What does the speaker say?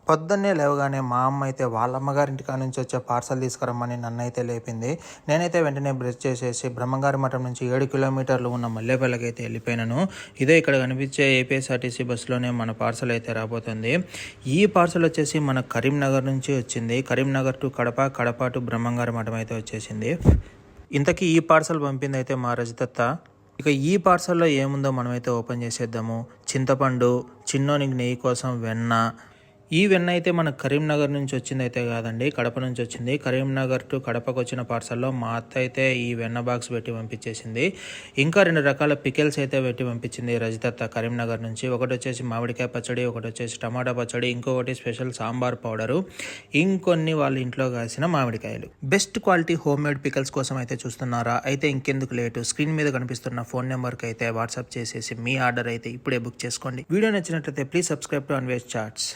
పొద్దున్నే లేవగానే మా అమ్మ అయితే వాళ్ళ అమ్మగారింటి కాడ నుంచి వచ్చే పార్సల్ తీసుకురమ్మని నన్నైతే లేపింది. నేనైతే వెంటనే బ్రష్ చేసేసి బ్రహ్మంగారి మఠం నుంచి 7 కిలోమీటర్లు ఉన్న మల్లేపల్లికి అయితే వెళ్ళిపోయినాను. ఇదే ఇక్కడ కనిపించే ఏపీఎస్ఆర్టీసీ బస్సులోనే మన పార్సల్ అయితే రాబోతుంది. ఈ పార్సల్ వచ్చేసి మన కరీంనగర్ నుంచి వచ్చింది. కరీంనగర్ టు కడప, కడప టు బ్రహ్మంగారి మఠం అయితే వచ్చేసింది. ఇంతకీ ఈ పార్సల్ పంపింది అయితే మా రజితత్త. ఇక ఈ పార్సల్లో ఏముందో మనమైతే ఓపెన్ చేసేద్దాము. చింతపండు, చిన్నోనికి నెయ్యి కోసం వెన్న. ఈ వెన్న అయితే మన కరీంనగర్ నుంచి వచ్చింది అయితే కాదండి, కడప నుంచి వచ్చింది. కరీంనగర్ టు కడపకు వచ్చిన పార్సల్లో మా అత్త అయితే ఈ వెన్న బాక్స్ పెట్టి పంపించేసింది. ఇంకా 2 రకాల పికెల్స్ అయితే పెట్టి పంపించింది రజితత్త కరీంనగర్ నుంచి. ఒకటి వచ్చేసి మామిడికాయ పచ్చడి, ఒకటి వచ్చేసి టమాటా పచ్చడి, ఇంకొకటి స్పెషల్ సాంబార్ పౌడరు, ఇంకొన్ని వాళ్ళ ఇంట్లో కాసిన మామిడికాయలు. Best quality home made pickles కోసం అయితే చూస్తున్నారా? అయితే ఇంకెందుకు లేటు, స్క్రీన్ మీద కనిపిస్తున్న ఫోన్ నెంబర్కి అయితే వాట్సాప్ చేసేసి మీ ఆర్డర్ అయితే ఇప్పుడే బుక్ చేసుకోండి. వీడియో నచ్చినట్లయితే please subscribe to Anvesh charts.